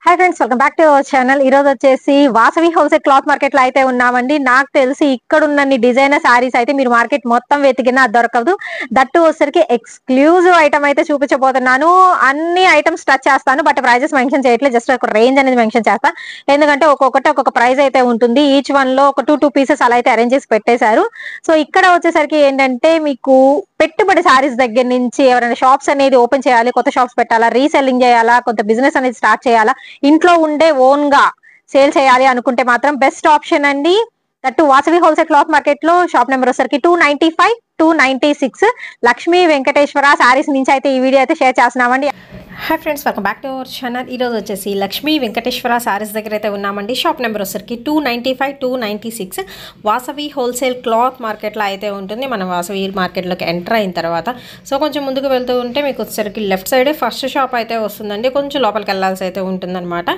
Hi friends, welcome back to our channel. ఈ రోజు వచ్చేసి వాసవి హోల్సేల్ క్లాత్ మార్కెట్ లో అయితే ఉన్నామండి. నాకు తెలిసి ఇక్కడ ఉన్న డిజైనర్ సారీస్ అయితే మీరు మార్కెట్ మొత్తం వెతికినా దొరకదు. దట్టు వచ్చేసరికి ఎక్స్క్లూజివ్ ఐటమ్ అయితే చూపించబోతున్నాను. అన్ని ఐటమ్స్ టచ్ చేస్తాను, బట్ ప్రైజెస్ మెన్షన్ చేయట్లేదు. జస్ట్ ఒక రేంజ్ అనేది మెన్షన్ చేస్తాను, ఎందుకంటే ఒక్కొక్కటి ఒక్కొక్క ప్రైస్ అయితే ఉంటుంది. ఈచ్ వన్ లో ఒక టూ పీసెస్ అలా అయితే అరేంజ్ చేసి పెట్టేశారు. సో ఇక్కడ వచ్చేసరికి ఏంటంటే మీకు పెట్టుబడి సారీస్ దగ్గర నుంచి ఎవరైనా షాప్స్ అనేది ఓపెన్ చేయాలి, కొత్త షాప్స్ పెట్టాలా, రీసెల్లింగ్ చేయాలా, కొంత బిజినెస్ అనేది స్టార్ట్ చేయాలా, ఇంట్లో ఉండే ఓన్ గా సేల్ చేయాలి అనుకుంటే మాత్రం బెస్ట్ ఆప్షన్ అండి. That Vasavi wholesale cloth market లో షాప్ నెంబర్ వచ్చరికి 295, 296 లక్ష్మీ వెంకటేశ్వర సారీస్ నుంచి అయితే ఈ వీడియో అయితే షేర్ చేస్తున్నామండి. Hi friends, welcome back to our channel. ఈరోజు వచ్చేసి లక్ష్మీ వెంకటేశ్వర సారీస్ దగ్గర అయితే ఉన్నామండి. షాప్ నెంబర్ వచ్చరికి 295, 296 వాసవి హోల్సేల్ క్లాత్ మార్కెట్లో అయితే ఉంటుంది. మనం వాసవి మార్కెట్లోకి ఎంటర్ అయిన తర్వాత సో కొంచెం ముందుకు వెళ్తూ ఉంటే మీకు వచ్చేసరికి లెఫ్ట్ సైడే ఫస్ట్ షాప్ అయితే వస్తుందండి. కొంచెం లోపలికి వెళ్ళాల్సి అయితే ఉంటుందన్నమాట.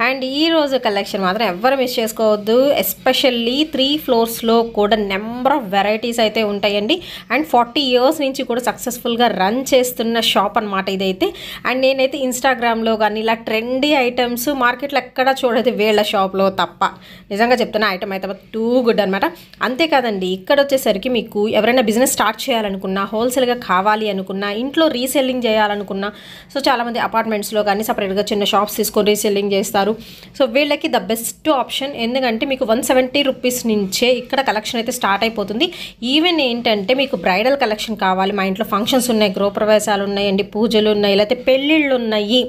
అండ్ ఈ రోజు కలెక్షన్ మాత్రం ఎవరు మిస్ చేసుకోవద్దు. ఎస్పెషల్లీ 3 ఫ్లోర్స్లో కూడా నెంబర్ ఆఫ్ వెరైటీస్ అయితే ఉంటాయండి. అండ్ 40 ఇయర్స్ నుంచి కూడా సక్సెస్ఫుల్గా రన్ చేస్తున్న షాప్ అనమాట ఇదైతే. అండ్ నేనైతే ఇన్స్టాగ్రామ్లో కానీ ఇలా ట్రెండీ ఐటమ్స్ మార్కెట్లో ఎక్కడ చూడదు వీళ్ళ షాప్లో తప్ప. నిజంగా చెప్తున్నా, ఐటమ్ అయితే టూ గుడ్ అనమాట. అంతేకాదండి, ఇక్కడ వచ్చేసరికి మీకు ఎవరైనా బిజినెస్ స్టార్ట్ చేయాలనుకున్నా, హోల్సేల్గా కావాలి అనుకున్నా, ఇంట్లో రీసెల్లింగ్ చేయాలనుకున్నా, సో చాలామంది అపార్ట్మెంట్స్లో కానీ సపరేట్గా చిన్న షాప్స్ తీసుకొని రీసెల్లింగ్ చేస్తారు. సో వీళ్ళకి ద బెస్ట్ ఆప్షన్, ఎందుకంటే మీకు 170 రూపీస్ నుంచే ఇక్కడ కలెక్షన్ అయితే స్టార్ట్ అయిపోతుంది. ఈవెన్ ఏంటంటే మీకు బ్రైడల్ కలెక్షన్ కావాలి, మా ఇంట్లో ఫంక్షన్స్ ఉన్నాయి, గృహప్రవేశాలు ఉన్నాయండి, పూజలు ఉన్నాయి, లేకపోతే పెళ్ళిళ్ళు ఉన్నాయి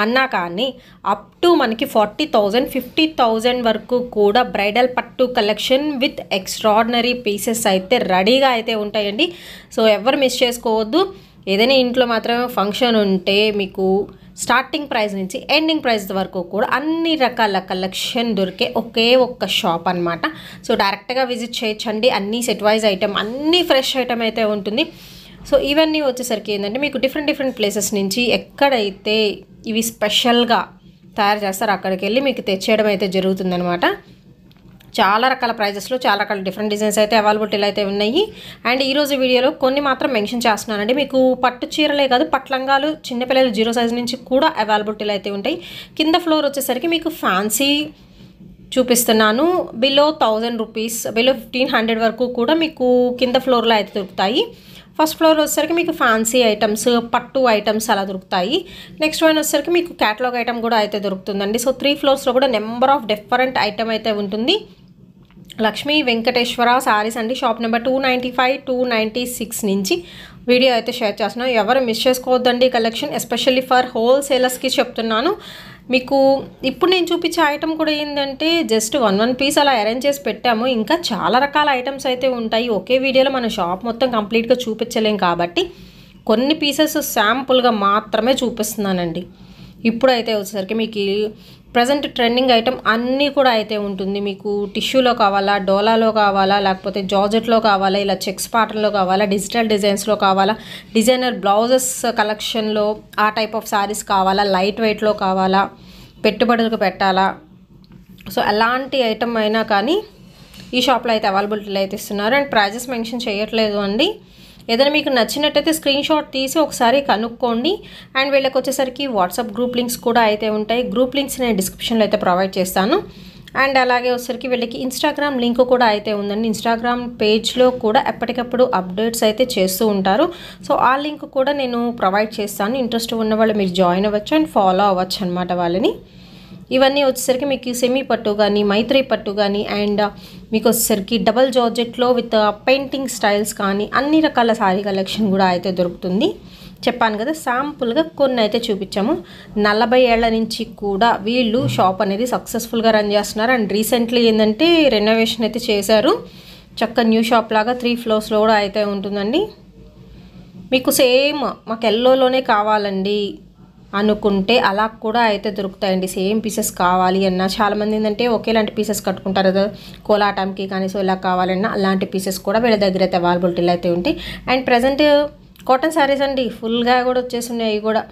అన్నా కానీ అప్ టు మనకి 40,000, 50,000 వరకు కూడా బ్రైడల్ పట్టు కలెక్షన్ విత్ ఎక్స్ట్రాడినరీ పీసెస్ అయితే రెడీగా అయితే ఉంటాయండి. సో ఎవరు మిస్ చేసుకోవద్దు. ఏదైనా ఇంట్లో మాత్రం ఫంక్షన్ ఉంటే మీకు స్టార్టింగ్ ప్రైస్ నుంచి ఎండింగ్ ప్రైస్ వరకు కూడా అన్ని రకాల కలెక్షన్ దొరికే ఒకే ఒక్క షాప్ అనమాట. సో డైరెక్ట్గా విజిట్ చేయొచ్చండి. అన్నీ సెట్ వైజ్ ఐటమ్, అన్నీ ఫ్రెష్ ఐటమ్ అయితే ఉంటుంది. సో ఇవన్నీ వచ్చేసరికి ఏంటంటే మీకు డిఫరెంట్ ప్లేసెస్ నుంచి ఎక్కడైతే ఇవి స్పెషల్గా తయారు చేస్తారో అక్కడికి వెళ్ళి మీకు తెచ్చేయడం అయితే జరుగుతుందనమాట. చాలా రకాల ప్రైజెస్లో చాలా రకాల డిఫరెంట్ డిజైన్స్ అయితే అవైలబిలిటీలు అయితే ఉన్నాయి. అండ్ ఈరోజు వీడియోలో కొన్ని మాత్రం మెన్షన్ చేస్తున్నానండి. మీకు పట్టు చీరలే కాదు, పట్లంగాలు చిన్నపిల్లలు 0 సైజ్ నుంచి కూడా అవైలబిలిటీలు అయితే ఉంటాయి. కింద ఫ్లోర్ వచ్చేసరికి మీకు ఫ్యాన్సీ చూపిస్తున్నాను. బిలో 1000 రూపీస్, బిలో 1500 వరకు కూడా మీకు కింద ఫ్లోర్లో అయితే దొరుకుతాయి. ఫస్ట్ ఫ్లోర్ వచ్చేసరికి మీకు ఫ్యాన్సీ ఐటమ్స్, పట్టు ఐటమ్స్ అలా దొరుకుతాయి. నెక్స్ట్ వన్ వచ్చేసరికి మీకు క్యాటలాగ్ ఐటమ్ కూడా అయితే దొరుకుతుందండి. సో 3 ఫ్లోర్స్లో కూడా నెంబర్ ఆఫ్ డిఫరెంట్ ఐటమ్ అయితే ఉంటుంది. లక్ష్మీ వెంకటేశ్వర సారీస్ అండి. షాప్ నెంబర్ 295, 296 నుంచి వీడియో అయితే షేర్ చేస్తున్నాను. ఎవరు మిస్ చేసుకోవద్దండి కలెక్షన్, ఎస్పెషల్లీ ఫర్ హోల్సేలర్స్కి చెప్తున్నాను. మీకు ఇప్పుడు నేను చూపించే ఐటమ్ కూడా ఏంటంటే జస్ట్ వన్ పీస్ అలా అరేంజ్ చేసి పెట్టాము. ఇంకా చాలా రకాల ఐటమ్స్ అయితే ఉంటాయి. ఒకే వీడియోలో మన షాప్ మొత్తం కంప్లీట్గా చూపించలేం కాబట్టి కొన్ని పీసెస్ శాంపుల్గా మాత్రమే చూపిస్తున్నానండి. ఇప్పుడైతే వచ్చేసరికి మీకు ప్రజెంట్ ట్రెండింగ్ ఐటమ్ అన్నీ కూడా అయితే ఉంటుంది. మీకు టిష్యూలో కావాలా, డోలాలో కావాలా, లేకపోతే జార్జెట్లో కావాలా, ఇలా చెక్స్ ప్యాటర్న్లో కావాలా, డిజిటల్ డిజైన్స్లో కావాలా, డిజైనర్ బ్లౌజెస్ కలెక్షన్లో ఆ టైప్ ఆఫ్ శారీస్ కావాలా, లైట్ వెయిట్లో కావాలా, పెట్టుబడులకు పెట్టాలా, సో ఎలాంటి ఐటమ్ అయినా కానీ ఈ షాప్లో అయితే అవైలబిలిటీలు అయితే ఇస్తున్నారు. అండ్ ప్రైజెస్ మెన్షన్ చేయట్లేదు అండి. ఏదైనా మీకు నచ్చినట్టయితే స్క్రీన్ షాట్ తీసి ఒకసారి కనుక్కోండి. అండ్ వీళ్ళకి వచ్చేసరికి వాట్సాప్ గ్రూప్ లింక్స్ కూడా అయితే ఉంటాయి. గ్రూప్ లింక్స్ నేను డిస్క్రిప్షన్లో అయితే ప్రొవైడ్ చేస్తాను. అండ్ అలాగే వచ్చేసరికి వీళ్ళకి ఇన్స్టాగ్రామ్ లింక్ కూడా అయితే ఉందండి. ఇన్స్టాగ్రామ్ పేజ్లో కూడా ఎప్పటికప్పుడు అప్డేట్స్ అయితే చేస్తూ ఉంటారు. సో ఆ లింక్ కూడా నేను ప్రొవైడ్ చేస్తాను. ఇంట్రెస్ట్ ఉన్న వాళ్ళు మీరు జాయిన్ అవ్వచ్చు అండ్ ఫాలో అవ్వచ్చు అనమాట వాళ్ళని. ఇవన్నీ వచ్చేసరికి మీకు సెమీ పట్టు కానీ, మైత్రి పట్టు కానీ, అండ్ మీకు వచ్చేసరికి డబల్ జార్జెట్లో విత్ పెయింటింగ్ స్టైల్స్ కానీ అన్ని రకాల శారీ కలెక్షన్ కూడా అయితే దొరుకుతుంది. చెప్పాను కదా, శాంపుల్గా కొన్ని అయితే చూపించాము. 40 ఏళ్ల నుంచి కూడా వీళ్ళు షాప్ అనేది సక్సెస్ఫుల్గా రన్ చేస్తున్నారు. అండ్ రీసెంట్లీ ఏంటంటే రెనోవేషన్ అయితే చేశారు. చక్క న్యూ షాప్ లాగా 3 ఫ్లోర్స్లో కూడా అయితే ఉంటుందండి. మీకు సేమ్ మాకు ఎల్లోలోనే కావాలండి అనుకుంటే అలా కూడా అయితే దొరుకుతాయండి. సేమ్ పీసెస్ కావాలి అన్నా, చాలామంది ఏంటంటే ఒకేలాంటి పీసెస్ కట్టుకుంటారు కదా కోలాటంకి కానీ, సో ఇలా కావాలన్నా అలాంటి పీసెస్ కూడా వీళ్ళ దగ్గర అయితే అవైలబిలిటీలు అయితే ఉంటాయి. అండ్ ప్రజెంట్ కాటన్ శారీస్ అండి ఫుల్గా కూడా వచ్చేస్తున్నాయి కూడా.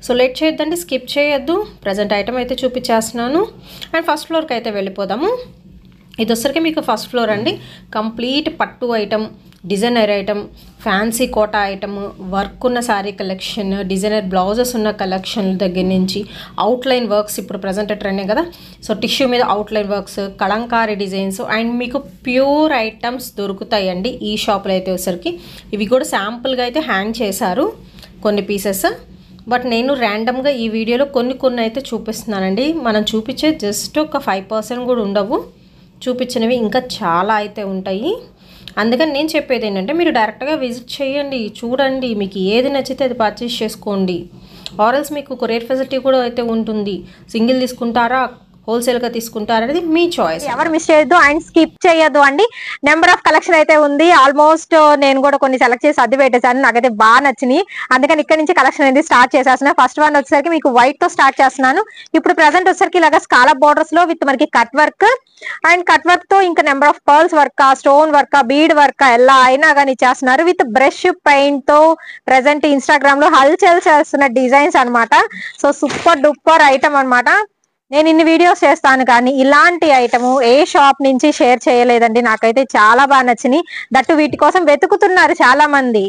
సో లేట్ చేయొద్దండి, స్కిప్ చేయొద్దు. ప్రజెంట్ ఐటమ్ అయితే చూపించేస్తున్నాను. అండ్ ఫస్ట్ ఫ్లోర్కి అయితే వెళ్ళిపోదాము. ఇది వచ్చరికి మీకు ఫస్ట్ ఫ్లోర్ అండి. కంప్లీట్ పట్టు item, designer item, fancy Kota item, work ఉన్న శారీ కలెక్షన్, డిజైనర్ బ్లౌజెస్ ఉన్న కలెక్షన్ దగ్గర నుంచి అవుట్లైన్ వర్క్స్ ఇప్పుడు ప్రజెంట్ ట్రెండింగ్ కదా. సో టిష్యూ మీద outline works, Kalamkari designs and మీకు ప్యూర్ ఐటమ్స్ దొరుకుతాయండి ఈ షాప్లో అయితే వచ్చేసరికి. ఇవి కూడా శాంపుల్గా అయితే హ్యాంగ్ చేశారు కొన్ని పీసెస్. బట్ నేను ర్యాండమ్గా ఈ వీడియోలో కొన్ని అయితే చూపిస్తున్నానండి. మనం చూపించే జస్ట్ ఒక 5% కూడా ఉండవు, చూపించినవి ఇంకా చాలా అయితే ఉంటాయి. అందుకని నేను చెప్పేది ఏంటంటే మీరు డైరెక్ట్గా విజిట్ చేయండి, చూడండి, మీకు ఏది నచ్చితే అది పర్చేస్ చేసుకోండి. ఆర్ఎల్స్ మీకు కొరియర్ ఫెసిలిటీ కూడా అయితే ఉంటుంది. సింగిల్ తీసుకుంటారా, హోల్సేల్గా తీసుకుంటారా అనేది మీ చాయిస్. ఎవరు మిస్ చేయొద్దు అండ్ స్కిప్ చేయొద్దు అండి. నెంబర్ ఆఫ్ కలెక్షన్ అయితే ఉంది. ఆల్మోస్ట్ నేను కూడా కొన్ని సెలెక్ట్ చేసి అద్దె పెట్టేసాను, నాకైతే బాగా నచ్చినాయి. అందుకని ఇక్కడ నుంచి కలెక్షన్ అనేది స్టార్ట్ చేసేస్తున్నా. ఫస్ట్ వన్ వచ్చేసరికి మీకు వైట్ తో స్టార్ట్ చేస్తున్నాను. ఇప్పుడు ప్రెసెంట్ వచ్చేసరికి ఇలాగా స్కాలప్ బోర్డర్స్ లో విత్ మనకి cut work and cut work తో ఇంకా number of pearls work, stone work, bead work ఎలా అయినా కానీ చేస్తున్నారు. విత్ బ్రష్ పెయింట్ తో ప్రెసెంట్ ఇన్స్టాగ్రామ్ లో హల్చల్ చేస్తున్న డిజైన్స్ అనమాట. సో సూపర్ డూపర్ ఐటమ్ అనమాట. నేను ఇన్ని వీడియోస్ చేస్తాను కానీ ఇలాంటి ఐటమ్ ఏ షాప్ నుంచి షేర్ చేయలేదండి. నాకైతే చాలా బాగా నచ్చినాయి. దట్టు వీటి కోసం వెతుకుతున్నారు చాలా మంది.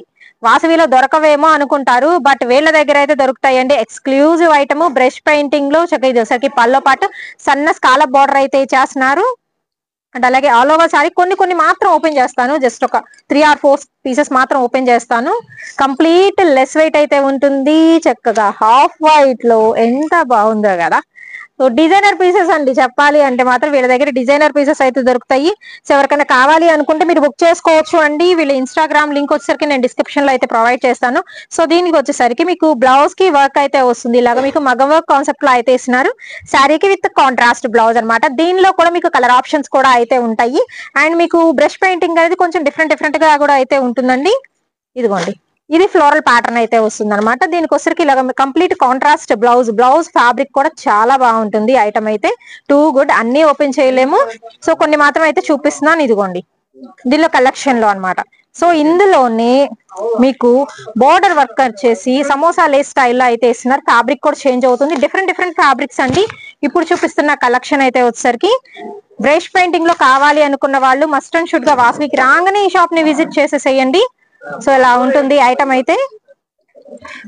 వాసవిలో దొరకవేమో అనుకుంటారు, బట్ వీళ్ళ దగ్గర అయితే దొరుకుతాయండి. ఎక్స్క్లూజివ్ ఐటమ్ బ్రష్ పెయింటింగ్ లో చక్కగా ఇది ఒకసారి పల్లో పాటు సన్న స్కాలప్ బార్డర్ అయితే చేస్తున్నారు. అండ్ అలాగే ఆల్ ఓవర్ సారీ కొన్ని మాత్రం ఓపెన్ చేస్తాను. జస్ట్ ఒక 3 or 4 పీసెస్ మాత్రం ఓపెన్ చేస్తాను. కంప్లీట్ లెస్ వెయిట్ అయితే ఉంటుంది. చక్కగా హాఫ్ వైట్ లో ఎంత బాగుందో కదా. సో డిజైనర్ పీసెస్ అండి, చెప్పాలి అంటే మాత్రం వీళ్ళ దగ్గర డిజైనర్ పీసెస్ అయితే దొరుకుతాయి. సో ఎవరికైనా కావాలి అనుకుంటే మీరు బుక్ చేసుకోవచ్చు అండి. వీళ్ళ ఇన్స్టాగ్రామ్ లింక్ వచ్చేసరికి నేను డిస్క్రిప్షన్ లో అయితే ప్రొవైడ్ చేస్తాను. సో దీనికి వచ్చేసరికి మీకు బ్లౌజ్ కి వర్క్ అయితే వస్తుంది. ఇలాగా మీకు మగ వర్క్ కాన్సెప్ట్ లో అయితే ఇస్తున్నారు. శారీకి విత్ కాంట్రాస్ట్ బ్లౌజ్ అనమాట. దీనిలో కూడా మీకు కలర్ ఆప్షన్స్ కూడా అయితే ఉంటాయి. అండ్ మీకు బ్రష్ పెయింటింగ్ అనేది కొంచెం డిఫరెంట్ గా కూడా అయితే ఉంటుందండి. ఇదిగోండి, ఇది ఫ్లోరల్ ప్యాటర్న్ అయితే వస్తుంది అనమాట. దీనికి వచ్చరికి ఇలాగ కంప్లీట్ కాంట్రాస్ట్ బ్లౌజ్ ఫ్యాబ్రిక్ కూడా చాలా బాగుంటుంది. ఐటమ్ అయితే టూ గుడ్. అన్ని ఓపెన్ చేయలేము, సో కొన్ని మాత్రం అయితే చూపిస్తున్నాను. ఇదిగోండి, దీనిలో కలెక్షన్ లో అనమాట. సో ఇందులోనే మీకు బోర్డర్ వర్క్ వచ్చేసి సమోసా లేస్ స్టైల్లో అయితే ఇస్తున్నారు. ఫ్యాబ్రిక్ కూడా చేంజ్ అవుతుంది. డిఫరెంట్ ఫ్యాబ్రిక్స్ అండి. ఇప్పుడు చూపిస్తున్న కలెక్షన్ అయితే వచ్చేసరికి బ్రష్ పెయింటింగ్ లో కావాలి అనుకున్న వాళ్ళు మస్ట్ అండ్ షుడ్ గా వాసవికి రాగానే ఈ షాప్ ని విజిట్ చేసేసేయండి. సో ఇలా ఉంటుంది ఐటమ్ అయితే.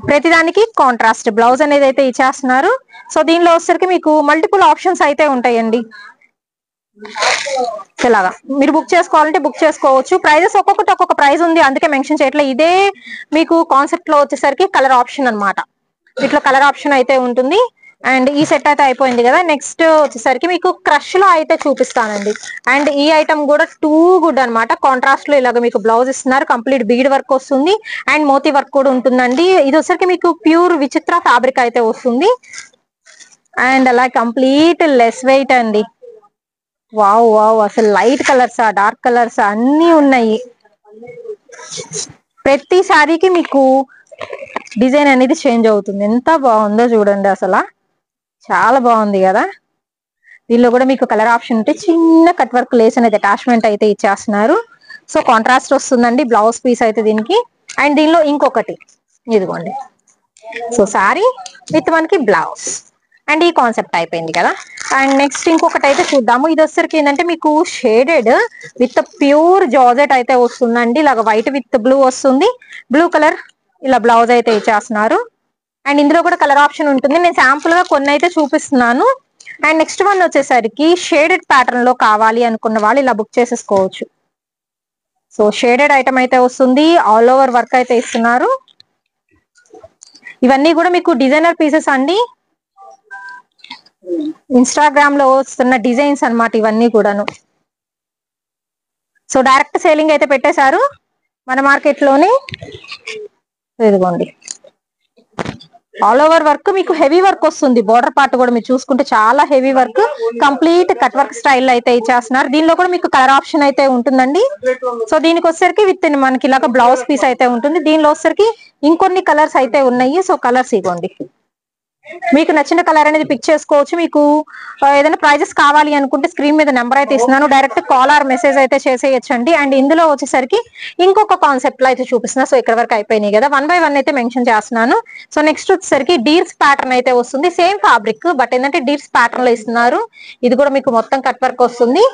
ప్రతిదానికి కాంట్రాస్ట్ బ్లౌజ్ అనేది అయితే ఇచ్చేస్తున్నారు. సో దీనిలో వచ్చేసరికి మీకు మల్టిపుల్ ఆప్షన్స్ అయితే ఉంటాయండి. ఇలాగా మీరు బుక్ చేసుకోవాలంటే బుక్ చేసుకోవచ్చు. ప్రైజెస్ ఒక్కొక్కటి ఒక్కొక్క ప్రైస్ ఉంది, అందుకే మెన్షన్ చేయట్లేదు. ఇదే మీకు కాన్సెప్ట్ లో వచ్చేసరికి కలర్ ఆప్షన్ అనమాట. ఇట్లా కలర్ ఆప్షన్ అయితే ఉంటుంది. అండ్ ఈ సెట్ అయితే అయిపోయింది కదా. నెక్స్ట్ వచ్చేసరికి మీకు క్రష్ లో అయితే చూపిస్తానండి. అండ్ ఈ ఐటమ్ కూడా టూ గుడ్ అనమాట. కాంట్రాస్ట్ లో ఇలాగ మీకు బ్లౌజ్ ఇస్తున్నారు. కంప్లీట్ బీడ్ వర్క్ వస్తుంది అండ్ మోతీ వర్క్ కూడా ఉంటుందండి. ఇది వచ్చరికి మీకు ప్యూర్ విచిత్ర ఫ్యాబ్రిక్ అయితే వస్తుంది. అండ్ అలా కంప్లీట్ లెస్ వెయిట్ అండి. వావ్ అసలు లైట్ కలర్సా డార్క్ కలర్సా అన్ని ఉన్నాయి. ప్రతి సారీకి మీకు డిజైన్ అనేది చేంజ్ అవుతుంది. ఎంత బాగుందో చూడండి, అసలు చాలా బాగుంది కదా. దీనిలో కూడా మీకు కలర్ ఆప్షన్ ఉంటే చిన్న కట్ వర్క్ లేస్ అనేది అటాచ్మెంట్ అయితే ఇచ్చేస్తున్నారు. సో కాంట్రాస్ట్ వస్తుందండి బ్లౌజ్ పీస్ అయితే దీనికి. అండ్ దీనిలో ఇంకొకటి ఇదిగోండి. సో సారీ విత్ మనకి బ్లౌజ్ అండ్ ఈ కాన్సెప్ట్ అయిపోయింది కదా. అండ్ నెక్స్ట్ ఇంకొకటి అయితే చూద్దాము. ఇది వచ్చేసరికి ఏంటంటే మీకు షేడెడ్ విత్ ప్యూర్ జార్జెట్ అయితే వస్తుందండి. ఇలాగ వైట్ విత్ బ్లూ వస్తుంది. బ్లూ కలర్ ఇలా బ్లౌజ్ అయితే ఇచ్చేస్తున్నారు. అండ్ ఇందులో కూడా కలర్ ఆప్షన్ ఉంటుంది. నేను శాంపుల్ గా కొన్ని అయితే చూపిస్తున్నాను. అండ్ నెక్స్ట్ వన్ వచ్చేసరికి షేడెడ్ ప్యాటర్న్ లో కావాలి అనుకున్న వాళ్ళు ఇలా బుక్ చేసేసుకోవచ్చు. సో షేడెడ్ ఐటమ్ అయితే వస్తుంది. ఆల్ ఓవర్ వర్క్ అయితే ఇస్తున్నారు. ఇవన్నీ కూడా మీకు డిజైనర్ పీసెస్ అండి. ఇన్స్టాగ్రామ్ లో వస్తున్న డిజైన్స్ అన్నమాట ఇవన్నీ కూడాను. సో డైరెక్ట్ సేలింగ్ అయితే పెట్టేశారు మన మార్కెట్ లోనే. ఇదిగోండి, ఆల్ ఓవర్ వర్క్ మీకు హెవీ వర్క్ వస్తుంది. బోర్డర్ పార్ట్ కూడా మీరు చూసుకుంటే చాలా heavy work, complete cut work style అయితే ఇచ్చేస్తున్నారు. దీనిలో కూడా మీకు కలర్ ఆప్షన్ అయితే ఉంటుందండి. సో దీనికి వచ్చేసరికి విత్ మనకి ఇలాగ బ్లౌజ్ పీస్ అయితే ఉంటుంది. దీనిలో వచ్చేసరికి ఇంకొన్ని కలర్స్ అయితే ఉన్నాయి. సో కలర్స్ ఇవ్వండి, మీకు నచ్చిన కలర్ అనేది పిక్ చేసుకోవచ్చు. మీకు ఏదైనా ప్రైజెస్ కావాలి అనుకుంటే స్క్రీన్ మీద నెంబర్ అయితే ఇస్తున్నాను, డైరెక్ట్ కాల్ ఆర్ మెసేజ్ అయితే చేసేయచ్చండి. అండ్ ఇందులో వచ్చేసరికి ఇంకొక కాన్సెప్ట్ లో అయితే చూపిస్తున్నా. సో ఇక్కడ వరకు అయిపోయినాయి కదా, 1 by 1 అయితే మెన్షన్ చేస్తున్నాను. సో నెక్స్ట్ వచ్చేసరికి డీర్స్ ప్యాటర్న్ అయితే వస్తుంది. సేమ్ ఫ్యాబ్రిక్ బట్ ఏంటంటే డీర్స్ ప్యాటర్న్ లో ఇస్తున్నారు. ఇది కూడా మీకు మొత్తం కట్ వర్క్ వస్తుంది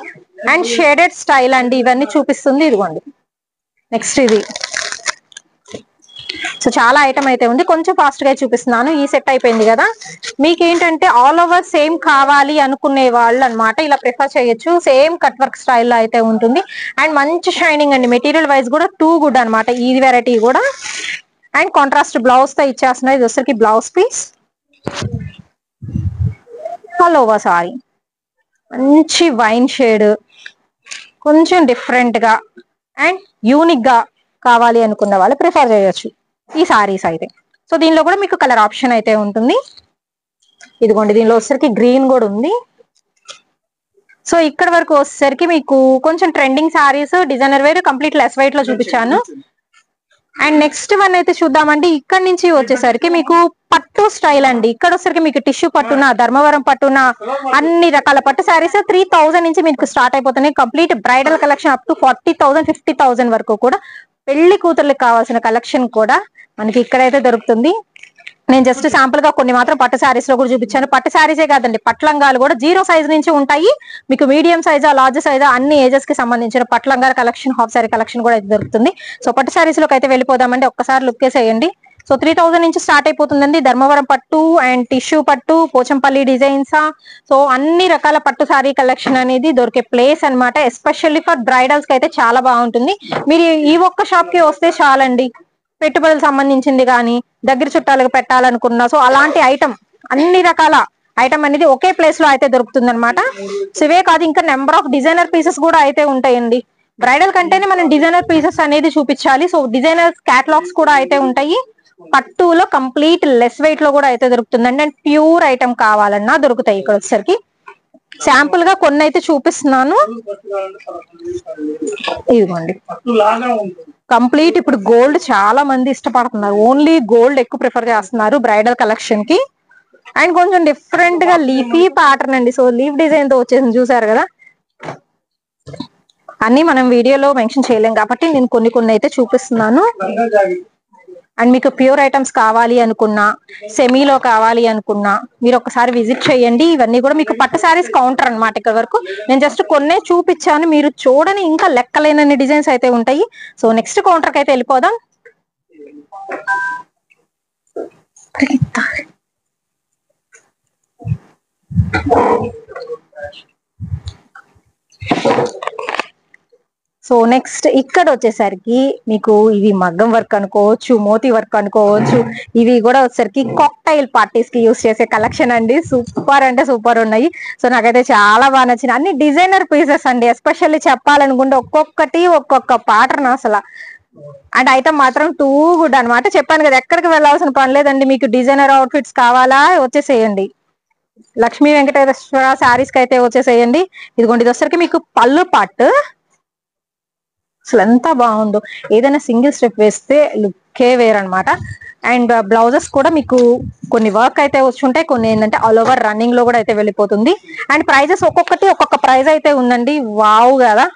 అండ్ షేడెడ్ స్టైల్ అండి. ఇవన్నీ చూపిస్తుంది. ఇదిగోండి, నెక్స్ట్ ఇది. సో చాలా ఐటమ్ అయితే ఉంది, కొంచెం ఫాస్ట్ గా చూపిస్తున్నాను. ఈ సెట్ అయిపోయింది కదా, మీకు ఏంటంటే ఆల్ ఓవర్ సేమ్ కావాలి అనుకునే వాళ్ళు అన్నమాట ఇలా ప్రిఫర్ చేయొచ్చు. సేమ్ కట్ వర్క్ స్టైల్లో అయితే ఉంటుంది అండ్ మంచి షైనింగ్ అండి, మెటీరియల్ వైజ్ కూడా టూ గుడ్ అనమాట ఈ వెరైటీ కూడా. అండ్ కాంట్రాస్ట్ బ్లౌజ్ తో ఇచ్చేస్తున్నాయి. ఇది వచ్చరికి blouse piece, all over sari మంచి వైన్ షేడ్, కొంచెం డిఫరెంట్ గా అండ్ యూనిక్ గా కావాలి అనుకున్న వాళ్ళు ప్రిఫర్ చేయొచ్చు ఈ సారీస్ అయితే. సో దీనిలో కూడా మీకు కలర్ ఆప్షన్ అయితే ఉంటుంది. ఇదిగోండి, దీనిలో వచ్చేసరికి గ్రీన్ కూడా ఉంది. సో ఇక్కడ వరకు వచ్చేసరికి మీకు కొంచెం trending saris, designer wear, complete less weight లో చూపించాను. అండ్ నెక్స్ట్ వన్ అయితే చూద్దామండి. ఇక్కడ నుంచి వచ్చేసరికి మీకు పట్టు స్టైల్ అండి. ఇక్కడ వచ్చేసరికి మీకు టిష్యూ పట్టున, ధర్మవరం పట్టున, అన్ని రకాల పట్టు శారీస్ 3000 నుంచి మీకు స్టార్ట్ అయిపోతున్నాయి. Complete bridal collection up to 40,000 50,000 వరకు కూడా పెళ్లి కూతుర్లకు కావాల్సిన కలెక్షన్ కూడా మనకి ఇక్కడైతే దొరుకుతుంది. నేను జస్ట్ శాంపుల్ గా కొన్ని మాత్రం పట్టు శారీస్ లో కూడా చూపించాను. పట్టు శారీసే కాదండి, పట్లంగాలు కూడా 0 సైజ్ నుంచి ఉంటాయి. మీకు మీడియం సైజా, లార్జ్ సైజా, అన్ని ఏజెస్ కి సంబంధించిన పట్లంగాల కలెక్షన్, హాఫ్ శారీ కలెక్షన్ కూడా అయితే దొరుకుతుంది. సో పట్టు శారీస్ లోకి అయితే వెళ్ళిపోదామండి. ఒక్కసారి లుక్ వేసేయండి. సో 3000 నుంచి స్టార్ట్ అయిపోతుందండి. ధర్మవరం పట్టు అండ్ టిష్యూ పట్టు, పోచంపల్లి డిజైన్స్, సో అన్ని రకాల పట్టు శారీ కలెక్షన్ అనేది దొరికే ప్లేస్ అన్నమాట. ఎస్పెషల్లీ ఫర్ బ్రైడల్స్ కి అయితే చాలా బాగుంటుంది. మీరు ఈ ఒక్క షాప్ కి వస్తే చాలండి, పెట్టుబడులకు సంబంధించింది కానీ, దగ్గర చుట్టాలకు పెట్టాలనుకున్నా, సో అలాంటి ఐటమ్, అన్ని రకాల ఐటమ్ అనేది ఒకే ప్లేస్ లో అయితే దొరుకుతుంది అనమాట. సో ఇవే కాదు, ఇంకా నెంబర్ ఆఫ్ డిజైనర్ పీసెస్ కూడా అయితే ఉంటాయండి. బ్రైడల్ కంటేనే మనం డిజైనర్ పీసెస్ అనేది చూపించాలి. సో డిజైనర్ క్యాటలాగ్స్ కూడా అయితే ఉంటాయి. పట్టులో కంప్లీట్ లెస్ వెయిట్ లో కూడా అయితే దొరుకుతుందండి. అండ్ ప్యూర్ ఐటమ్ కావాలన్నా దొరుకుతాయి. ఇక్కడ వచ్చేసరికి శాంపుల్ గా కొన్ని అయితే చూపిస్తున్నాను. ఇదిగోండి, కంప్లీట్ ఇప్పుడు గోల్డ్ చాలా మంది ఇష్టపడుతున్నారు, ఓన్లీ గోల్డ్ ఎక్కువ ప్రిఫర్ చేస్తున్నారు బ్రైడల్ కలెక్షన్ కి. అండ్ కొంచెం డిఫరెంట్ గా లీఫీ ప్యాటర్న్ అండి. సో లీఫ్ డిజైన్ తో వచ్చేసింది, చూసారు కదా. అన్ని మనం వీడియోలో మెన్షన్ చేయలేం కాబట్టి నేను కొన్ని అయితే చూపిస్తున్నాను. అండ్ మీకు ప్యూర్ ఐటమ్స్ కావాలి అనుకున్నా, సెమీలో కావాలి అనుకున్నా, మీరు ఒకసారి విజిట్ చేయండి. ఇవన్నీ కూడా మీకు పట్టు శారీస్ కౌంటర్ అన్నమాట. ఇక్కడ వరకు నేను జస్ట్ కొన్నే చూపించాను, మీరు చూడని ఇంకా లెక్కలేనన్ని డిజైన్స్ అయితే ఉంటాయి. సో నెక్స్ట్ కౌంటర్ కి అయితే వెళ్ళిపోదాం. సో నెక్స్ట్ ఇక్కడ వచ్చేసరికి మీకు ఇవి మగ్గం వర్క్ అనుకోవచ్చు, మోతీ వర్క్ అనుకోవచ్చు. ఇవి కూడా వచ్చేసరికి కాక్టైల్ పార్టీస్ కి యూస్ చేసే కలెక్షన్ అండి. సూపర్ అంటే సూపర్ ఉన్నాయి. సో నాకైతే చాలా బాగా నచ్చింది. అన్ని డిజైనర్ పీసెస్ అండి. ఎస్పెషల్లీ చెప్పాలనుకుంటే ఒక్కొక్కటి ఒక్కొక్క ప్యాటర్న్ అసలు. అండ్ ఐటమ్ మాత్రం టూ గుడ్ అనమాట. చెప్పాను కదా, ఎక్కడికి వెళ్ళాల్సిన పని లేదండి. మీకు డిజైనర్ అవుట్ ఫిట్స్ కావాలా, వచ్చేసేయండి. లక్ష్మీ వెంకటేశ్వర శారీస్ కి అయితే వచ్చేసేయండి. ఇదిగోండి, ఇది వచ్చరికి మీకు పళ్ళు పాటు అసలు ఎంత బాగుందో. ఏదైనా సింగిల్ స్టెప్ వేస్తే లుక్కే వేరనమాట. అండ్ బ్లౌజెస్ కూడా మీకు కొన్ని వర్క్ అయితే వచ్చి ఉంటాయి, కొన్ని ఏంటంటే ఆల్ ఓవర్ రన్నింగ్ లో కూడా అయితే వెళ్ళిపోతుంది. అండ్ ప్రైజెస్ ఒక్కొక్కటి ఒక్కొక్క ప్రైజ్ అయితే ఉందండి. వావ్ కదా,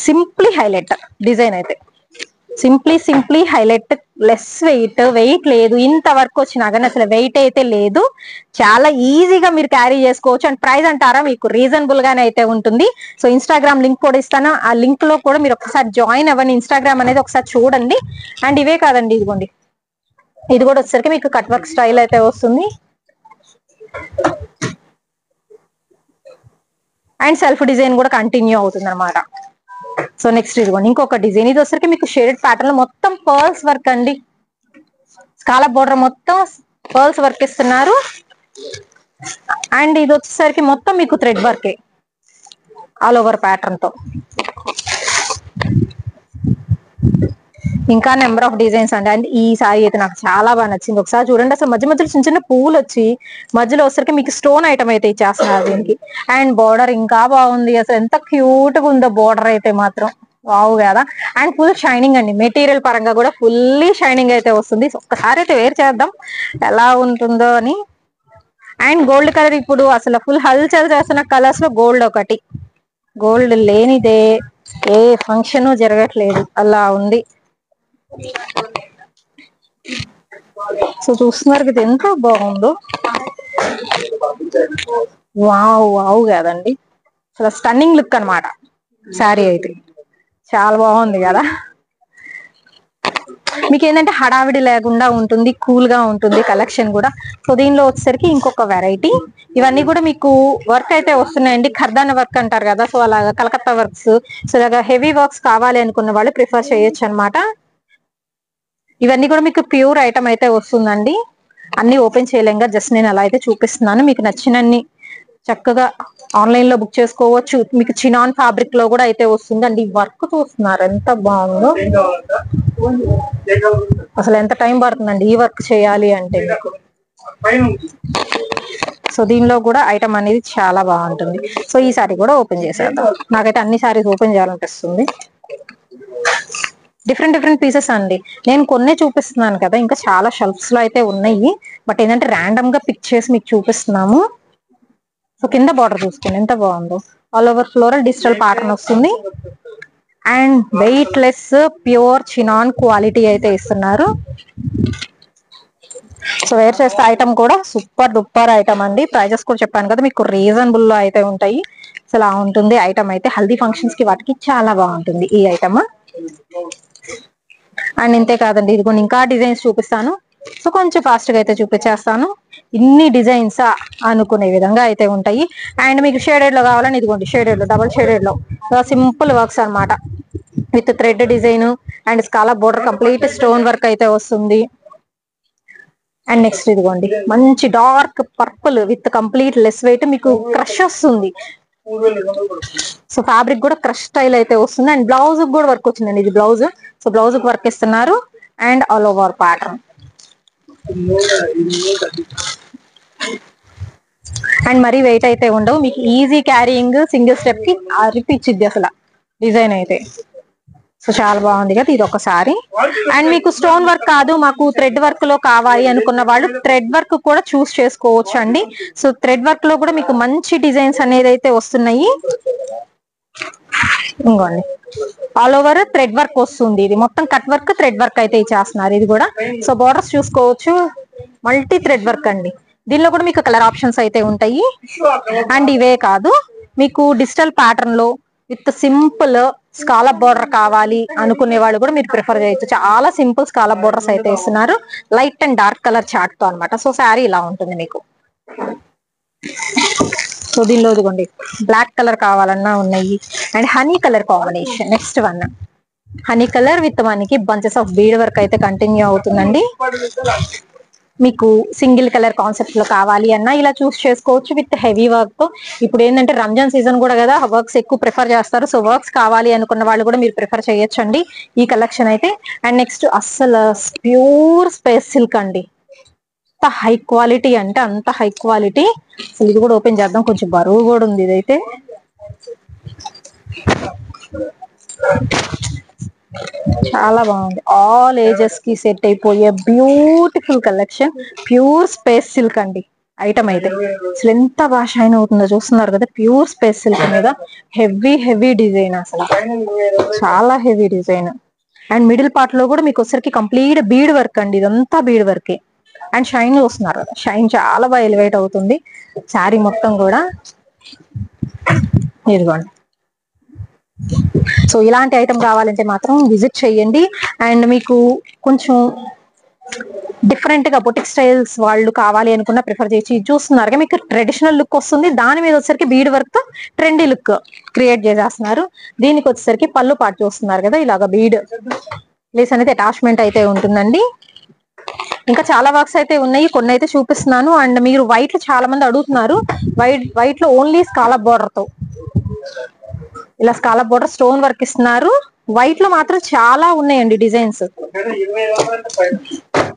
సింప్లీ హైలైట్ డిజైన్ అయితే, సింప్లీ హైలైట్. లెస్ వెయిట్ లేదు, ఇంత వరకు వచ్చినా కానీ అసలు వెయిట్ అయితే లేదు. చాలా ఈజీగా మీరు క్యారీ చేసుకోవచ్చు. అండ్ ప్రైస్ అంటారా, మీకు రీజనబుల్ గానే అయితే ఉంటుంది. సో ఇన్స్టాగ్రామ్ లింక్ కూడా ఇస్తాను, ఆ లింక్ లో కూడా మీరు ఒకసారి జాయిన్ అవ్వండి. ఇన్స్టాగ్రామ్ అనేది ఒకసారి చూడండి. అండ్ ఇవే కాదండి, ఇదిగోండి, ఇది కూడా వచ్చేసరికి మీకు కట్ వర్క్ స్టైల్ అయితే వస్తుంది. అండ్ సెల్ఫ్ డిజైన్ కూడా కంటిన్యూ అవుతుంది అనమాట. సో నెక్స్ట్ ఇదిగోండి ఇంకొక డిజైన్. ఇది వచ్చరికి మీకు షేడెడ్ ప్యాటర్న్ లో మొత్తం పర్ల్స్ వర్క్ అండి. స్కాలప్ బోర్డర్ మొత్తం పర్ల్స్ వర్క్ ఇస్తున్నారు. అండ్ ఇది వచ్చేసరికి మొత్తం మీకు థ్రెడ్ వర్కే ఆల్ ఓవర్ ప్యాటర్న్ తో. ఇంకా నెంబర్ ఆఫ్ డిజైన్స్ అండి. అండ్ ఈ సారీ అయితే నాకు చాలా బాగా నచ్చింది. ఒకసారి చూడండి, అసలు మధ్య మధ్యలో చిన్న చిన్న పువ్వులు వచ్చి మధ్యలో వచ్చరికి మీకు స్టోన్ ఐటమ్ అయితే ఇచ్చేస్తున్నారు దీనికి. అండ్ బోర్డర్ ఇంకా బాగుంది, అసలు ఎంత క్యూట్ గా ఉందో బోర్డర్ అయితే మాత్రం. వావ్ కదా. అండ్ ఫుల్ షైనింగ్ అండి, మెటీరియల్ పరంగా కూడా ఫుల్లీ షైనింగ్ అయితే వస్తుంది. ఒక్కసారి అయితే వేర్ చేద్దాం ఎలా ఉంటుందో అని. అండ్ గోల్డ్ కలర్ ఇప్పుడు అసలు ఫుల్ హల్చల్ చేస్తున్న కలర్స్ లో గోల్డ్ ఒకటి. గోల్డ్ లేనిదే ఏ ఫంక్షన్ జరగట్లేదు, అలా ఉంది. సో చూస్తున్నారు కదా ఎంత బాగుందో. వావ్ వావ్ కదండి, అసలు స్టన్నింగ్ లుక్ అనమాట శారీ అయితే. చాలా బాగుంది కదా. మీకు ఏంటంటే హడావిడి లేకుండా ఉంటుంది, కూల్ గా ఉంటుంది కలెక్షన్ కూడా. సో దీనిలో వచ్చేసరికి ఇంకొక వెరైటీ. ఇవన్నీ కూడా మీకు వర్క్ అయితే వస్తున్నాయండి, ఖర్దాన వర్క్ అంటారు కదా, సో అలాగా కలకత్తా వర్క్స్. సో ఇలాగా హెవీ వర్క్స్ కావాలి అనుకున్న వాళ్ళు ప్రిఫర్ చేయొచ్చు అనమాట. ఇవన్నీ కూడా మీకు ప్యూర్ ఐటమ్ అయితే వస్తుందండి. అన్ని ఓపెన్ చేయలేంగా, జస్ట్ నేను అలా అయితే చూపిస్తున్నాను. మీకు నచ్చినన్ని చక్కగా ఆన్లైన్ లో బుక్ చేసుకోవచ్చు. మీకు చినాన్ ఫ్యాబ్రిక్ లో కూడా అయితే వస్తుంది అండి. వర్క్ చూస్తున్నారు ఎంత బాగుందో, అసలు ఎంత టైం పడుతుందండి ఈ వర్క్ చేయాలి అంటే. సో దీనిలో కూడా ఐటమ్ అనేది చాలా బాగుంటుంది. సో ఈ సారీ కూడా ఓపెన్ చేసేద్దాం. నాకైతే అన్ని సారీస్ ఓపెన్ చేయాలనిపిస్తుంది. డిఫరెంట్ డిఫరెంట్ పీసెస్ అండి. నేను కొన్నే చూపిస్తున్నాను కదా, ఇంకా చాలా షెల్ఫ్స్ లో అయితే ఉన్నాయి. బట్ ఏంటంటే ర్యాండమ్ గా పిక్ చేసి మీకు చూపిస్తున్నాము. సో కింద బార్డర్ చూసుకోండి ఎంత బాగుందో, all over floral digital pattern వస్తుంది. And weightless pure chinon quality అయితే ఇస్తున్నారు. సో వేర్ చేస్తే ఐటమ్ కూడా సూపర్ డూపర్ ఐటమ్ అండి. ప్రైజెస్ కూడా చెప్పాను కదా మీకు రీజనబుల్ లో అయితే ఉంటాయి. సో అలా ఉంటుంది ఐటమ్ అయితే. హల్దీ ఫంక్షన్స్ కి వాటికి చాలా బాగుంటుంది ఈ ఐటమ్. అండ్ ఇంతే కాదండి, ఇదిగోండి ఇంకా డిజైన్స్ చూపిస్తాను. సో కొంచెం ఫాస్ట్ గా అయితే చూపించేస్తాను. ఇన్ని డిజైన్స్ అనుకునే విధంగా అయితే ఉంటాయి. అండ్ మీకు షేడెడ్ లో కావాలని ఇదిగోండి షేడెడ్ లో, డబల్ షేడెడ్ లో సింపుల్ వర్క్స్ అన్నమాట. With thread design and scallop border, complete stone work అయితే వస్తుంది. అండ్ నెక్స్ట్ ఇదిగోండి మంచి dark purple with complete less wait, మీకు క్రష్ వస్తుంది. సో ఫ్యాబ్రిక్ కూడా క్రష్ స్టైల్ అయితే వస్తుంది. అండ్ బ్లౌజ్ కూడా వర్క్ వచ్చిందండి, ఇది బ్లౌజ్. సో బ్లౌజ్ కి వర్క్ ఇస్తున్నారు. And all over pattern. And మరీ వెయిట్ అయితే ఉండవు, మీకు ఈజీ క్యారీయింగ్, సింగిల్ స్టెప్ కి అరిపిచ్చిద్ది అసలు డిజైన్ అయితే. సో చాలా బాగుంది కదా ఇది ఒకసారి. అండ్ మీకు స్టోన్ వర్క్ కాదు మాకు థ్రెడ్ వర్క్ లో కావాలి అనుకున్న వాళ్ళు థ్రెడ్ వర్క్ కూడా చూస్ చేసుకోవచ్చు అండి. సో థ్రెడ్ వర్క్ లో కూడా మీకు మంచి డిజైన్స్ అనేది అయితే వస్తున్నాయి. ఇంకోండి ఆల్ ఓవర్ థ్రెడ్ వర్క్ వస్తుంది. ఇది మొత్తం కట్ వర్క్, థ్రెడ్ వర్క్ అయితే ఇచ్చేస్తున్నారు ఇది కూడా. సో బోర్డర్స్ చూసుకోవచ్చు, మల్టీ థ్రెడ్ వర్క్ అండి. దీనిలో కూడా మీకు కలర్ ఆప్షన్స్ అయితే ఉంటాయి. అండ్ ఇవే కాదు, మీకు డిజిటల్ ప్యాటర్న్ లో విత్ సింపుల్ స్కాలప్ బోర్డర్ కావాలి అనుకునే వాళ్ళు కూడా మీరు ప్రిఫర్ చేయొచ్చు. చాలా సింపుల్ స్కాలప్ బోర్డర్స్ అయితే ఇస్తున్నారు, light and dark colour chart తో అనమాట. సో శారీ ఇలా ఉంటుంది మీకు. సో దీనిలో ఇదిగోండి బ్లాక్ కలర్ కావాలన్నా ఉన్నాయి. And honey colour combination next one. Honey colour with మనకి బంచెస్ ఆఫ్ బీడ్ వర్క్ అయితే కంటిన్యూ అవుతుందండి. మీకు సింగిల్ కలర్ కాన్సెప్ట్ లో కావాలి అన్నా ఇలా చూస్ చేసుకోవచ్చు విత్ హెవీ వర్క్ తో. ఇప్పుడు ఏంటంటే రంజాన్ సీజన్ కూడా కదా, వర్క్స్ ఎక్కువ ప్రిఫర్ చేస్తారు. సో వర్క్స్ కావాలి అనుకున్న వాళ్ళు కూడా మీరు ప్రిఫర్ చేయొచ్చండి ఈ కలెక్షన్ అయితే. అండ్ నెక్స్ట్ అస్సలు ప్యూర్ స్పేస్ సిల్క్ అండి, అంత హై క్వాలిటీ అంటే అంత హై క్వాలిటీ. అసలు ఇది కూడా ఓపెన్ చేద్దాం, కొంచెం బరువు కూడా ఉంది ఇదైతే. చాలా బాగుంది, ఆల్ ఏజెస్ కి సెట్ అయిపోయే beautiful collection. Pure space silk అండి ఐటమ్ అయితే. అసలు ఎంత బాగా షైన్ అవుతుందో చూస్తున్నారు కదా, ప్యూర్ స్పేస్ సిల్క్ మీద హెవీ హెవీ డిజైన్, అసలు చాలా heavy design. And middle part లో కూడా మీకు వచ్చరికి కంప్లీట్ బీడ్ వర్క్ అండి, ఇదంతా బీడ్ వర్కే. అండ్ షైన్ చూస్తున్నారు కదా, షైన్ చాలా బాగా ఎలివేట్ అవుతుంది శారీ మొత్తం కూడా. ఇదిగోండి. సో ఇలాంటి ఐటమ్ కావాలంటే మాత్రం విజిట్ చేయండి. అండ్ మీకు కొంచెం డిఫరెంట్ గా బొటిక్ స్టైల్స్ వాళ్ళు కావాలి అనుకున్న ప్రిఫర్ చేసి చూస్తున్నారు. మీకు ట్రెడిషనల్ లుక్ వస్తుంది, దాని మీద వచ్చేసరికి బీడ్ వర్క్ తో ట్రెండీ లుక్ క్రియేట్ చేసేస్తున్నారు. దీనికి వచ్చేసరికి పళ్ళు పాటు చూస్తున్నారు కదా, ఇలాగా బీడ్ లేస్ అనేది అటాచ్మెంట్ అయితే ఉంటుందండి. ఇంకా చాలా వర్క్స్ అయితే ఉన్నాయి, కొన్ని అయితే చూపిస్తున్నాను. అండ్ మీరు వైట్ లో చాలా మంది అడుగుతున్నారు, వైట్ లో ఓన్లీ స్కాలప్ బోర్డర్ తో ఇలా స్కాలప్ బోర్డర్ స్టోన్ వర్క్ ఇస్తున్నారు. వైట్ లో మాత్రం చాలా ఉన్నాయండి డిజైన్స్,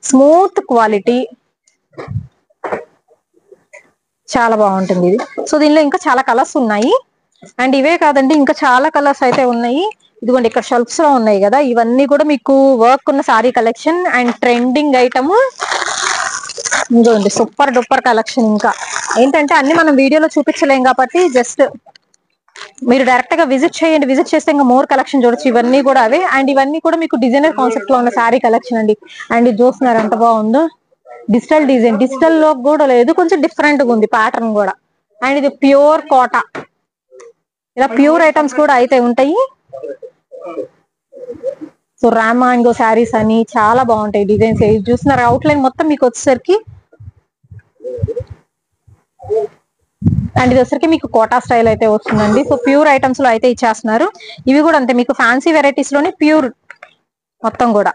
స్మూత్ క్వాలిటీ, చాలా బాగుంటుంది ఇది. సో దీనిలో ఇంకా చాలా కలర్స్ ఉన్నాయి. అండ్ ఇవే కాదండి, ఇంకా చాలా కలర్స్ అయితే ఉన్నాయి. ఇదిగోండి ఇక్కడ షెల్ఫ్స్ లో ఉన్నాయి కదా, ఇవన్నీ కూడా మీకు వర్క్ ఉన్న sorry collection and trending item. ఇదిగోండి సూపర్ డూపర్ కలెక్షన్. ఇంకా ఏంటంటే అన్ని మనం వీడియోలో చూపించలేం కాబట్టి జస్ట్ మీరు డైరెక్ట్ గా విజిట్ చేయండి, విజిట్ చేస్తే ఇంకా మోర్ కలెక్షన్ చూడొచ్చు. ఇవన్నీ కూడా అవే. అండ్ ఇవన్నీ కూడా మీకు డిజైనర్ కాన్సెప్ట్ లో ఉన్న శారీ కలెక్షన్ అండి. అండ్ ఇది చూస్తున్నారు ఎంత బాగుందో, డిజిటల్ డిజైన్, డిజిటల్ లో కూడా లేదు, కొంచెం డిఫరెంట్ గా ఉంది ప్యాటర్న్ కూడా. అండ్ ఇది ప్యూర్ కోటా, ఇలా ప్యూర్ ఐటమ్స్ కూడా అయితే ఉంటాయి. సో రామ్ మ్యాంగో శారీస్ అని చాలా బాగుంటాయి డిజైన్స్. చూస్తున్నారు అవుట్లైన్ మొత్తం మీకు వచ్చేసరికి. అండ్ ఇది వచ్చరికి మీకు కోటా స్టైల్ అయితే వస్తుందండి. సో ప్యూర్ ఐటమ్స్ లో అయితే ఇచ్చేస్తున్నారు. ఇవి కూడా అంతే మీకు ఫ్యాన్సీ వెరైటీస్ లోనే ప్యూర్ మొత్తం కూడా.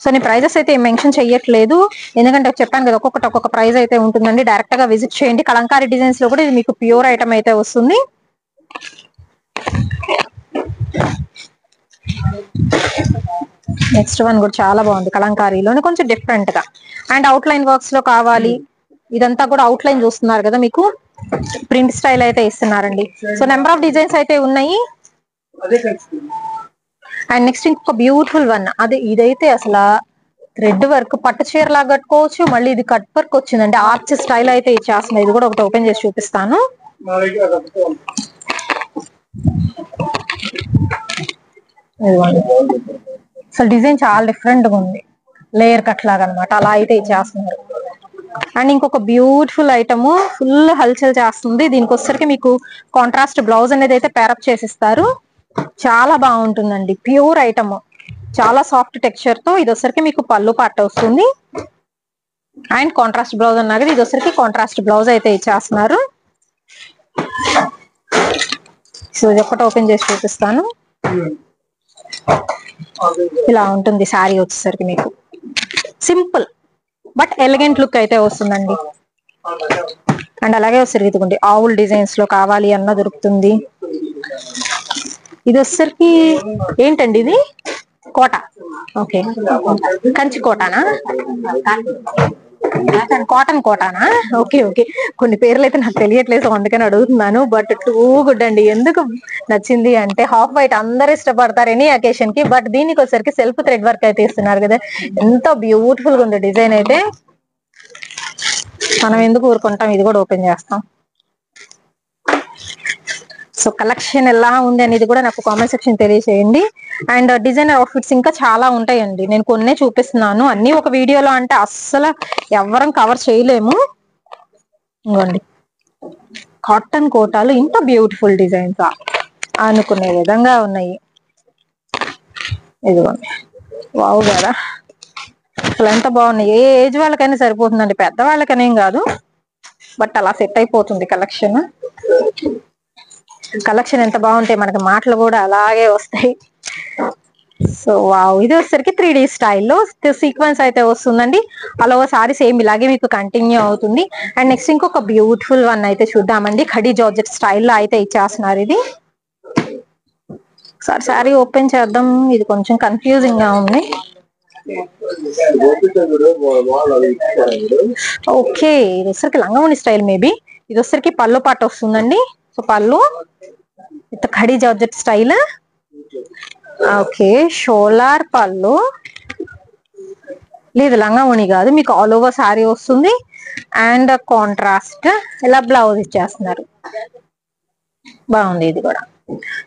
సో నేను ప్రైజెస్ అయితే మెన్షన్ చెయ్యట్లేదు, ఎందుకంటే చెప్పాను కదా ఒక్కొక్కటి ఒక్కొక్క ప్రైస్ అయితే ఉంటుందండి. డైరెక్ట్ గా విజిట్ చేయండి. కలంకారీ డిజైన్స్ లో కూడా ఇది మీకు ప్యూర్ ఐటమ్ అయితే వస్తుంది. నెక్స్ట్ వన్ కూడా చాలా బాగుంది, కలంకారీలోనే కొంచెం డిఫరెంట్ గా. అండ్ అవుట్ లైన్ వర్క్స్ లో కావాలి, ఇదంతా కూడా అవుట్ లైన్ చూస్తున్నారు కదా, మీకు ప్రింట్ స్టైల్ అయితే ఇస్తున్నారండి. సో నెంబర్ ఆఫ్ డిజైన్స్ అయితే ఉన్నాయి. అండ్ నెక్స్ట్ ఇంకొక బ్యూటిఫుల్ వన్, అది ఇదైతే అసలు థ్రెడ్ వర్క్ పట్టు చీర లాగా కట్టుకోవచ్చు. మళ్ళీ ఇది కట్ వర్క్ వచ్చిందండి, ఆర్చ్ స్టైల్ అయితే ఇచ్చేస్తుంది. ఇది కూడా ఒకటి ఓపెన్ చేసి చూపిస్తాను. అసలు డిజైన్ చాలా డిఫరెంట్ గా ఉంది, లేయర్ కట్ లాగా అనమాట, అలా అయితే ఇచ్చేస్తున్నారు. అండ్ ఇంకొక బ్యూటిఫుల్ ఐటమ్ ఫుల్ హల్చల్ చేస్తుంది. దీనికి వచ్చేసరికి మీకు కాంట్రాస్ట్ బ్లౌజ్ అనేది అయితే పేరప్ చేసిస్తారు. చాలా బాగుంటుందండి, ప్యూర్ ఐటమ్, చాలా సాఫ్ట్ టెక్స్చర్ తో. ఇది వచ్చరికి మీకు పళ్ళు పాట వస్తుంది. అండ్ కాంట్రాస్ట్ బ్లౌజ్ అన్నా కదా, ఇది వచ్చరికి కాంట్రాస్ట్ బ్లౌజ్ అయితే ఇచ్చేస్తున్నారు. సో ఇది ఒక్కటి ఓపెన్ చేసి చూపిస్తాను. ఇలా ఉంటుంది శారీ వచ్చేసరికి మీకు సింపుల్ బట్ ఎలిగెంట్ లుక్ అయితే వస్తుందండి. అండ్ అలాగే వచ్చేసరికి ఇదిగోండి ఆవుల్ డిజైన్స్ లో కావాలి అన్న దొరుకుతుంది. ఇది వచ్చేసరికి ఏంటండి, ఇది కోట, ఓకే కంచి కోటానా, కాటన్ కోటానా, ఓకే ఓకే. కొన్ని పేర్లు అయితే నాకు తెలియట్లేదు, అందుకని అడుగుతున్నాను. బట్ టూ గుడ్ అండి. ఎందుకు నచ్చింది అంటే హాఫ్ వైట్ అందరు ఇష్టపడతారు ఎనీ అకేషన్ కి, బట్ దీనికి వచ్చరికి సెల్ఫ్ థ్రెడ్ వర్క్ అయితే ఇస్తున్నారు కదా, ఎంత బ్యూటిఫుల్ గా ఉంది డిజైన్ అయితే. మనం ఎందుకు ఊరుకుంటాం, ఇది కూడా ఓపెన్ చేస్తాం. సో కలెక్షన్ ఎలా ఉంది అనేది కూడా నాకు కామెంట్ సెక్షన్ తెలియజేయండి. అండ్ డిజైనర్ అవుట్ఫిట్స్ ఇంకా చాలా ఉంటాయండి, నేను కొన్నే చూపిస్తున్నాను. అన్ని ఒక వీడియోలో అంటే అస్సలు ఎవరం కవర్ చేయలేము. ఇవ్వండి కాటన్ కోటాలు ఇంత బ్యూటిఫుల్ డిజైన్స్ అనుకునే విధంగా ఉన్నాయి. ఇదిగోండి వావ్ కదా, అసలు ఎంత బాగున్నాయి. ఏ ఏజ్ వాళ్ళకైనా సరిపోతుందండి, పెద్దవాళ్ళకనేం కాదు, బట్ అలా సెట్ అయిపోతుంది కలెక్షన్. కలెక్షన్ ఎంత బాగుంటాయి, మనకి మాటలు కూడా అలాగే వస్తాయి. సో వావ్, ఇది వచ్చేసరికి 3D స్టైల్లో సీక్వెన్స్ అయితే వస్తుందండి. అలా సారీ సేమ్ ఇలాగే మీకు కంటిన్యూ అవుతుంది. అండ్ నెక్స్ట్ ఇంకొక బ్యూటిఫుల్ వన్ అయితే చూద్దామండి, ఖడీ జార్జెట్ స్టైల్లో అయితే ఇచ్చేస్తున్నారు. ఇది ఒకసారి సారీ ఓపెన్ చేద్దాం, ఇది కొంచెం కన్ఫ్యూజింగ్ గా ఉంది. ఓకే, ఇది వచ్చరికి లంగావోణి స్టైల్ మేబీ. ఇది వచ్చరికి పళ్ళు పాట వస్తుందండి. సో పళ్ళు with khadi georgette style, okay షోలార్ పళ్ళు, లేదు లంగావోణి కాదు, మీకు ఆల్ ఓవర్ సారీ వస్తుంది. అండ్ కాంట్రాస్ట్ ఇలా బ్లౌజ్ ఇచ్చేస్తున్నారు, బాగుంది ఇది కూడా.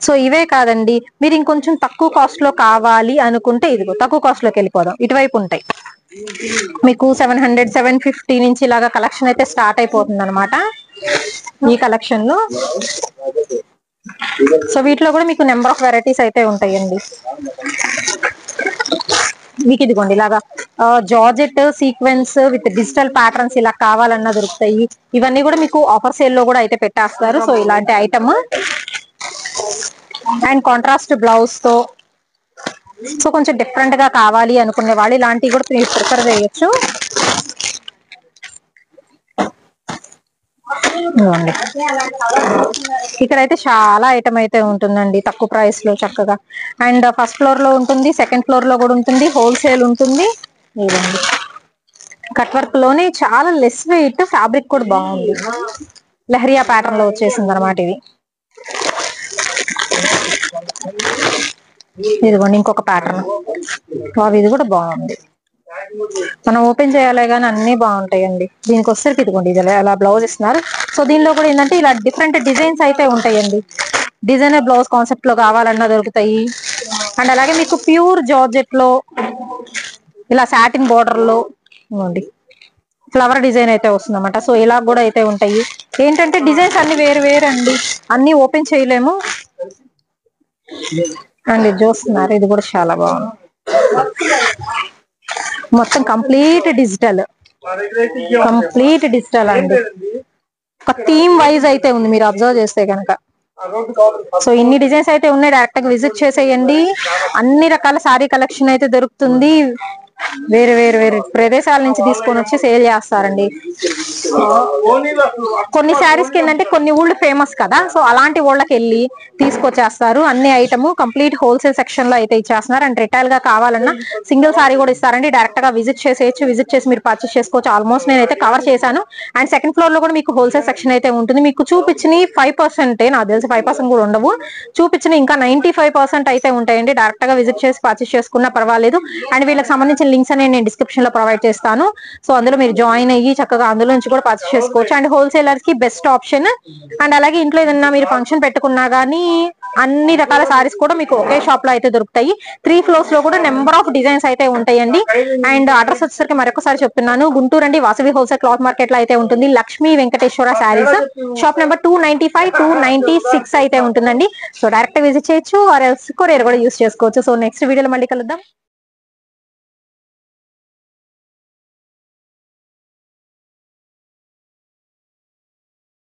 సో ఇవే కాదండి, మీరు ఇంకొంచెం తక్కువ కాస్ట్ లో కావాలి అనుకుంటే ఇదిగో తక్కువ కాస్ట్ లోకి వెళ్ళిపోదాం. ఇటువైపు ఉంటాయి మీకు 700, 750 నుంచి ఇలాగా కలెక్షన్ అయితే స్టార్ట్ అయిపోతుంది అనమాట ఈ కలెక్షన్ లో. సో వీటిలో కూడా మీకు నెంబర్ ఆఫ్ వెరైటీస్ అయితే ఉంటాయండి. మీకు ఇదిగోండి ఇలాగా georgette sequence with digital patterns ఇలా కావాలన్నా దొరుకుతాయి. ఇవన్నీ కూడా మీకు ఆఫర్ సేల్ లో కూడా అయితే పెట్టేస్తారు. సో ఇలాంటి ఐటమ్ అండ్ కాంట్రాస్ట్ బ్లౌజ్ తో, సో కొంచెం డిఫరెంట్ గా కావాలి అనుకునే వాళ్ళు ఇలాంటివి కూడా ప్రిఫర్ చేయొచ్చు. ఇక్కడైతే చాలా ఐటమ్ అయితే ఉంటుందండి తక్కువ ప్రైస్ లో చక్కగా. అండ్ ఫస్ట్ ఫ్లోర్ లో ఉంటుంది, సెకండ్ ఫ్లోర్ లో కూడా ఉంటుంది, హోల్సేల్ ఉంటుంది. ఇదండి కట్ వర్క్ లోనే చాలా లెస్ వెయిట్, ఫ్యాబ్రిక్ కూడా బాగుంది, లహరియా ప్యాటర్న్ లో వచ్చేసింది అనమాట ఇది. ఇదిగోండి ఇంకొక ప్యాటర్న్, ఇది కూడా బాగుంది. మనం ఓపెన్ చేయాలి కానీ అన్ని బాగుంటాయండి. దీనికి వచ్చేసరికి ఇదిగోండి ఇది అలా బ్లౌజ్ ఇస్తున్నారు. సో దీనిలో కూడా ఏంటంటే ఇలా డిఫరెంట్ డిజైన్స్ అయితే ఉంటాయండి. డిజైనర్ బ్లౌజ్ కాన్సెప్ట్ లో కావాలన్నా దొరుకుతాయి. అండ్ అలాగే మీకు ప్యూర్ జార్జెట్ లో ఇలా సాటిన్ బోర్డర్ లో ఇవ్వండి ఫ్లవర్ డిజైన్ అయితే వస్తుంది అనమాట. సో ఇలా కూడా అయితే ఉంటాయి. ఏంటంటే డిజైన్స్ అన్ని వేరు వేరు అండి, అన్ని ఓపెన్ చేయలేము. అండ్ ఇది చూస్తున్నారు, ఇది కూడా చాలా బాగుంది. మొత్తం కంప్లీట్ డిజిటల్ అండి. ఒక థీమ్ వైజ్ అయితే ఉంది మీరు అబ్జర్వ్ చేస్తే కనుక. సో ఇన్ని డిజైన్స్ అయితే ఉన్నాయి, డైరెక్ట్ గా విజిట్ చేసేయండి. అన్ని రకాల సారీ కలెక్షన్ అయితే దొరుకుతుంది. వేరే వేరే వేరే ప్రదేశాల నుంచి తీసుకొని వచ్చి సేల్ చేస్తారండి. కొన్ని శారీస్ కి ఏంటంటే కొన్ని ఊళ్ళు ఫేమస్ కదా, సో అలాంటి ఊళ్ళకి వెళ్ళి తీసుకొచ్చేస్తారు. అన్ని ఐటమ్ కంప్లీట్ హోల్సేల్ సెక్షన్ లో అయితే ఇచ్చేస్తున్నారు. అండ్ రిటైల్ గా కావాలన్నా సింగిల్ సారీ కూడా ఇస్తారండి. డైరెక్ట్ గా విజిట్ చేసేయచ్చు, విజిట్ చేసి మీరు పర్చేస్ చేసుకోవచ్చు. ఆల్మోస్ట్ నేనైతే కవర్ చేశాను. అండ్ సెకండ్ ఫ్లోర్ లో కూడా మీకు హోల్సేల్ సెక్షన్ అయితే ఉంటుంది. మీకు చూపించిన 5% నాకు తెలిసి 5% కూడా ఉండవు, చూపించిన ఇంకా 95% అయితే ఉంటాయండి. డైరెక్ట్ గా విజిట్ చేసి పర్చేస్ చేసుకున్నా పర్వాలేదు. అండ్ వీళ్ళకి సంబంధించిన లింక్స్ అనేవి నేను డిస్క్రిప్షన్ లో ప్రొవైడ్ చేస్తాను. సో అందులో మీరు జాయిన్ అయ్యి చక్కగా అందులో నుంచి కూడా పర్చేస్ చేసుకోవచ్చు. అండ్ హోల్సేలర్స్ కి బెస్ట్ ఆప్షన్. అండ్ అలాగే ఇంట్లో ఏదన్నా మీరు ఫంక్షన్ పెట్టుకున్నా గానీ అన్ని రకాల సారీస్ కూడా మీకు ఒకే షాప్ లో అయితే దొరుకుతాయి. 3 floors లో కూడా నెంబర్ ఆఫ్ డిజైన్స్ అయితే ఉంటాయండి. అండ్ అడ్రస్ వచ్చేసరికి మరొకసారి చెప్తున్నాను, గుంటూరు అండి, వాసవి హోల్సేల్ క్లాత్ మార్కెట్ లో అయితే ఉంటుంది. లక్ష్మీ వెంకటేశ్వర శారీస్, షాప్ నెంబర్ 295, 296 అయితే ఉంటుందండి. సో డైరెక్ట్ విజిట్ చేయొచ్చు, ఆర్ ఎల్స్ కొరియర్ కూడా యూస్ చేసుకోవచ్చు. సో నెక్స్ట్ వీడియోలో మళ్ళీ కలుద్దాం.